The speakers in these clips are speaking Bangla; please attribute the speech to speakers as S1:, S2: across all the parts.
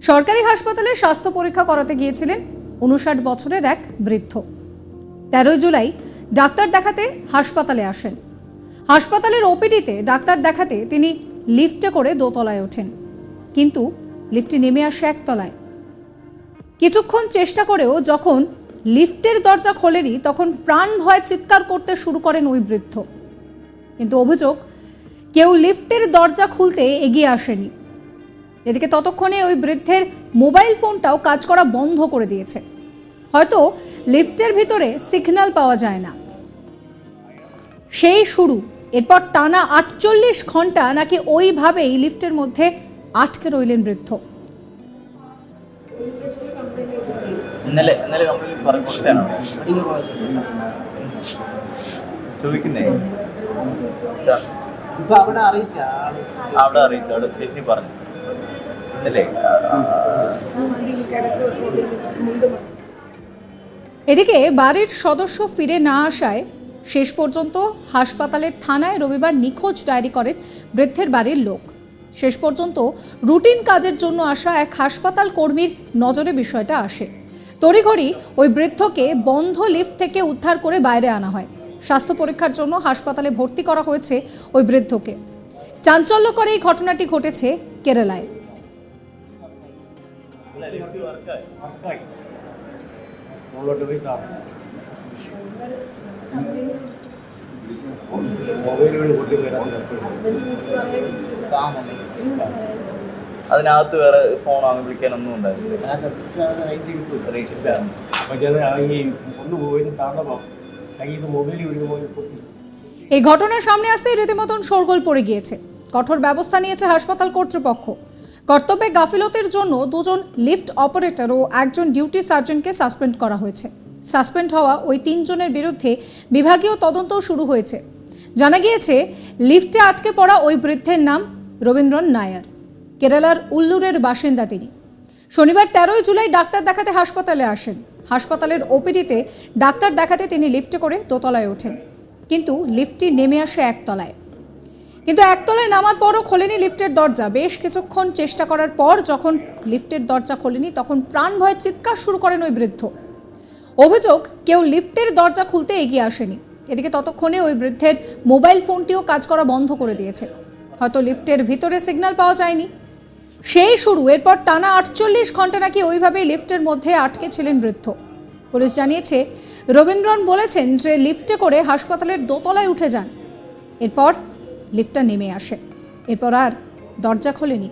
S1: সরকারি হাসপাতালে স্বাস্থ্য পরীক্ষা করাতে গিয়েছিলেন 59 বছরের এক বৃদ্ধ। 13 জুলাই ডাক্তার দেখাতে হাসপাতালে আসেন। হাসপাতালের ওপিডিতে ডাক্তার দেখাতে তিনি লিফটে করে দোতলায় ওঠেন, কিন্তু লিফটটি নেমে আসে একতলায়। কিছুক্ষণ চেষ্টা করেও যখন লিফটের দরজা খোলেনি তখন প্রাণ ভয়ে চিৎকার করতে শুরু করেন ওই বৃদ্ধ। কিন্তু অভিযোগ, কেউ লিফটের দরজা খুলতে এগিয়ে আসেনি। এদিকে ততক্ষণে ওই বৃদ্ধের মোবাইল ফোনটাও কাজ করা বন্ধ করে দিয়েছে। হয়তো লিফটের ভিতরে সিগন্যাল পাওয়া যায় না। সেই শুরু, এরপর টানা 48 ঘন্টা নাকি ওইভাবেই লিফটের মধ্যে আটকে রইলেন বৃদ্ধ। এদিকে বাড়ির সদস্য ফিরে না আসায় শেষ পর্যন্ত হাসপাতালের থানায় রবিবার নিখোঁজ ডায়েরি করেন বৃদ্ধের বাড়ির লোক। শেষ পর্যন্ত রুটিন কাজের জন্য আসা এক হাসপাতাল কর্মীর নজরে বিষয়টা আসে। তড়িঘড়ি ওই বৃদ্ধকে বন্ধ লিফট থেকে উদ্ধার করে বাইরে আনা হয়। স্বাস্থ্য পরীক্ষার জন্য হাসপাতালে ভর্তি করা হয়েছে ওই বৃদ্ধকে। চাঞ্চল্যকর এই ঘটনাটি ঘটেছে কেরালায়।
S2: അതിനകത്ത് വേറെ ഫോണാണ് വിളിക്കാനൊന്നും ഉണ്ടായിരുന്നില്ല.
S1: এই ঘটনার সামনে আসতেই রীতিমতন শোরগোল পড়ে গিয়েছে। কঠোর ব্যবস্থা নিয়েছে হাসপাতাল কর্তৃপক্ষ। কর্তব্যে গাফিলতির জন্য 2 জন লিফট অপারেটর ও 1 জন ডিউটি সার্জনকে সাসপেন্ড করা হয়েছে। সাসপেন্ড হওয়া ওই 3 জনের বিরুদ্ধে বিভাগীয় তদন্ত শুরু হয়েছে। জানা গিয়েছে, লিফটে আটকে পড়া ওই বৃদ্ধের নাম রবীন্দ্রন নায়ার। কেরালার উল্লুরের বাসিন্দা তিনি। শনিবার 13 জুলাই ডাক্তার দেখাতে হাসপাতালে আসেন। হাসপাতালের ওপিডিতে ডাক্তার দেখাতে তিনি লিফটে করে দোতলায় ওঠেন, কিন্তু লিফটটি নেমে আসে একতলায়। কিন্তু একতলায় নামার পরও খোলেনি লিফটের দরজা। বেশ কিছুক্ষণ চেষ্টা করার পর যখন লিফটের দরজা খোলেনি তখন প্রাণ ভয়ে চিৎকার শুরু করেন ওই বৃদ্ধ। অভিযোগ, কেউ লিফটের দরজা খুলতে এগিয়ে আসেনি। এদিকে ততক্ষণে ওই বৃদ্ধের মোবাইল ফোনটিও কাজ করা বন্ধ করে দিয়েছে। হয়তো লিফটের ভিতরে সিগন্যাল পাওয়া যায়নি। সেই শুরু, এরপর টানা 48 ঘন্টা নাকি ওইভাবেই লিফটের মধ্যে আটকে ছিলেন বৃদ্ধ। পুলিশ জানিয়েছে, রবীন্দ্রন বলেছেন যে লিফটে করে হাসপাতালের দোতলায় উঠে যান। এরপর লিফটটা নেমে আসে, এরপর আর দরজা খোলেনি।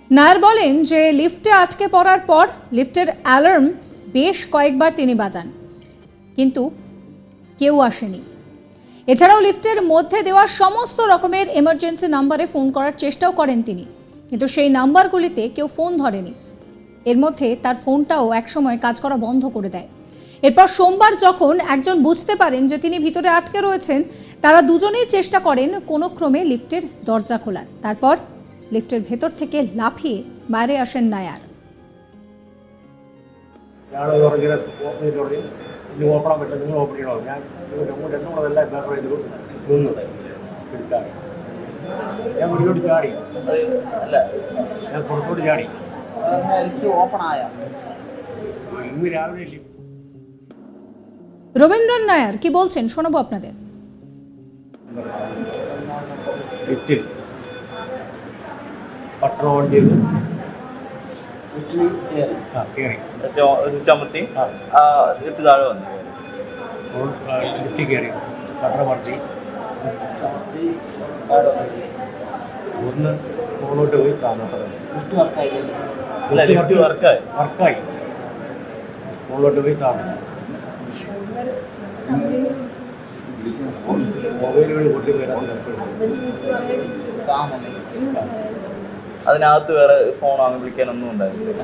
S1: নায়ার বলেন যে লিফটে আটকে পড়ার পর লিফটের অ্যালার্ম বেশ কয়েকবার তিনি বাজান, কিন্তু কেউ আসেনি। এছাড়াও লিফটের মধ্যে দেওয়া সমস্ত রকমের এমার্জেন্সি নাম্বারে ফোন করার চেষ্টাও করেন তিনি, কিন্তু সেই নাম্বারগুলিতে কেউ ফোন ধরেনি। এর মধ্যে তার ফোনটাও একসময় কাজ করা বন্ধ করে দেয়। এরপর সোমবার যখন একজন বুঝতে পারেন যে তিনি ভিতরে আটকে রয়েছেন, তারা দুজনেই চেষ্টা করেন কোনো ক্রমে লিফটের দরজা খোলার। তারপর লিফটের ভেতর থেকে লাফিয়ে বাইরে আসেন নায়ার। রবীন্দ্রন নায়ার কি বলছেন শোনাবো আপনাদের।
S2: അതിനകത്ത് വേറെ ഫോൺ വാങ്ങി വിളിക്കാനൊന്നും ഉണ്ടായിരുന്നില്ല.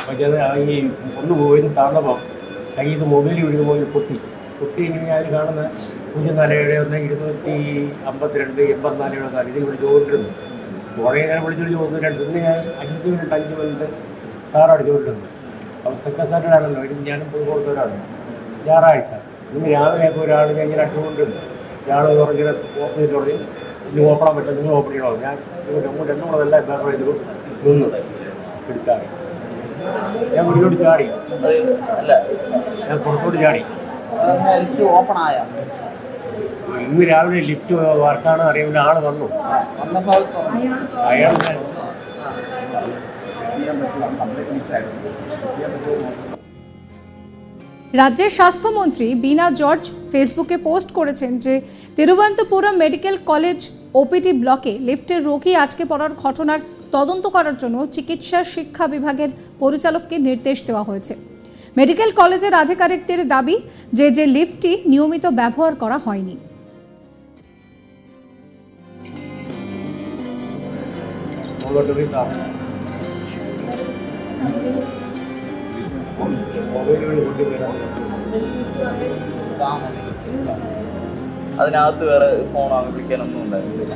S3: പക്ഷേ ഈ ഒന്ന് പോയി താന്നപ്പോൾ കയ്യിൽ നിന്ന് മൊബൈൽ വീഴുന്ന പോലെ പൊട്ടി ഇങ്ങനെ അതിൽ കാണുന്ന 0471 252 84 ഇതിൽ വിളിച്ച് ചോദിച്ചിരുന്നു. കുറേ നേരം വിളിച്ചൊരു ചോദിച്ചു. പിന്നെ ഞാൻ 5 മിനിറ്റ് സാർ അടിച്ചുകൊണ്ടിരുന്നു. അപ്പോൾ സെക്രട്ടറിയാണല്ലോ, ഇത് ഞാനും പോയി കൊടുത്തവരാണ്. ഞായറാഴ്ച ഇന്ന് രാവിലെയൊക്കെ ഒരാൾ ഞാൻ ഇങ്ങനെ അടിച്ചുകൊണ്ടിരുന്നു. ഇയാൾ പറഞ്ഞത് ഓപ്പൺ ചെയ്ത് തുടങ്ങി, ഇത് ഓപ്പണാൻ പറ്റില്ല, നിങ്ങൾ ഓപ്പൺ ചെയ്യണോ? ഞാൻ രണ്ടും കൂടെ എല്ലാം പേപ്പർ ചെയ്തു നിന്നു എടുക്കാറ്. ഞാൻ മുന്നോട്ട് ചാടി,
S2: അല്ല
S3: ഞാൻ പുറത്തോട്ട് ചാടി.
S4: ഓപ്പൺ ആയ
S3: ഇന്ന് രാവിലെ ലിഫ്റ്റ് വർക്കാണ് അറിയുന്ന ആൾ വന്നു. അയാൾ
S1: রাজ্যের স্বাস্থ্যমন্ত্রী বীণা জর্জ ফেসবুকে পোস্ট করেছেন যে তিরুবনন্তপুরম মেডিকেল কলেজ ওপিডি ব্লকে লিফটের রোগী আটকে পড়ার ঘটনার তদন্ত করার জন্য চিকিৎসা শিক্ষা বিভাগের পরিচালককে নির্দেশ দেওয়া হয়েছে। মেডিকেল কলেজের আধিকারিকদের দাবি যে লিফটটি নিয়মিত ব্যবহার করা হয়নি।
S2: അതിനകത്ത് വേറെ ഫോൺ വാങ്ങി വിളിക്കാനൊന്നും ഉണ്ടായിരുന്നില്ല.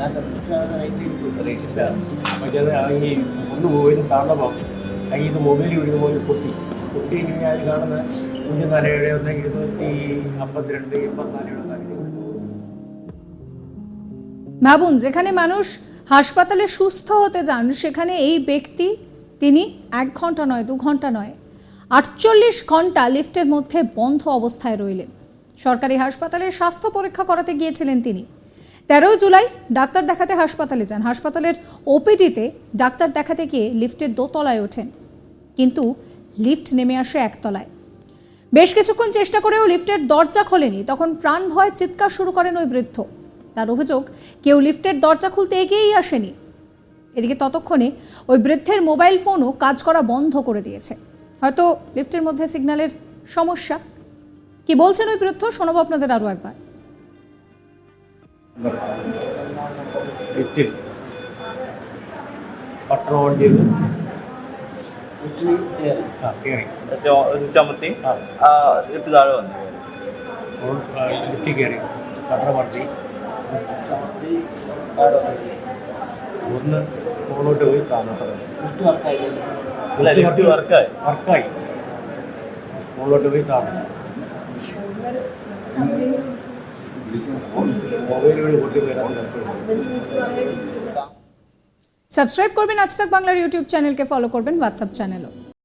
S3: പക്ഷേ ഈ ഒന്ന് പോയി താന്നപ്പോൾ കയ്യിൽ നിന്ന് মൊബൈল വീഴുന്ന പോലെ പൊട്ടി ഇങ്ങനെ അതിൽ കാണുന്ന 0471 252 84
S1: ভাবুন, যেখানে মানুষ হাসপাতালে সুস্থ হতে যান সেখানে এই ব্যক্তি তিনি 1 ঘন্টা নয় 2 ঘন্টা নয় 48 ঘন্টা লিফটের মধ্যে বন্ধ অবস্থায় রইলেন। সরকারি হাসপাতালে স্বাস্থ্য পরীক্ষা করাতে গিয়েছিলেন তিনি। 13 জুলাই ডাক্তার দেখাতে হাসপাতালে যান। হাসপাতালের ওপিডিতে ডাক্তার দেখাতে গিয়ে লিফটের দোতলায় ওঠেন, কিন্তু লিফট নেমে আসে একতলায়। বেশ কিছুক্ষণ চেষ্টা করেও লিফটের দরজা খোলেনি। তখন প্রাণ ভয়ে চিৎকার শুরু করেন ওই বৃদ্ধ। তার অভিযোগ, কেউ লিফটের দরজা খুলতে এগিয়েই আসেনি। এদিকে ততক্ষণে ওই বৃদ্ধের মোবাইল ফোনও কাজ করা বন্ধ করে দিয়েছে। হয়তো লিফটের মধ্যে সিগন্যালের সমস্যা। কি বলছেন ওই বৃদ্ধ, শোনাবো আপনাদের আরো একবার।
S2: ചുമത്തി ലിഫ്റ്റ് താഴെ വന്നു.
S3: ലിഫ്റ്റ് കയറി പട്ടണം വർത്തി ഒന്ന് മുകളിലോട്ട് പോയി താമസം
S2: അല്ല ലിഫ്റ്റ് വർക്കായി
S3: മുകളിലോട്ട് പോയി താമസം মொবൈল വഴി പൊട്ടി വരാൻ
S1: সাবস্ক্রাইব করবেন আজ তাক বাংলার ইউটিউব চ্যানেলকে, ফলো করবেন হোয়াটসঅ্যাপ চ্যানেলও।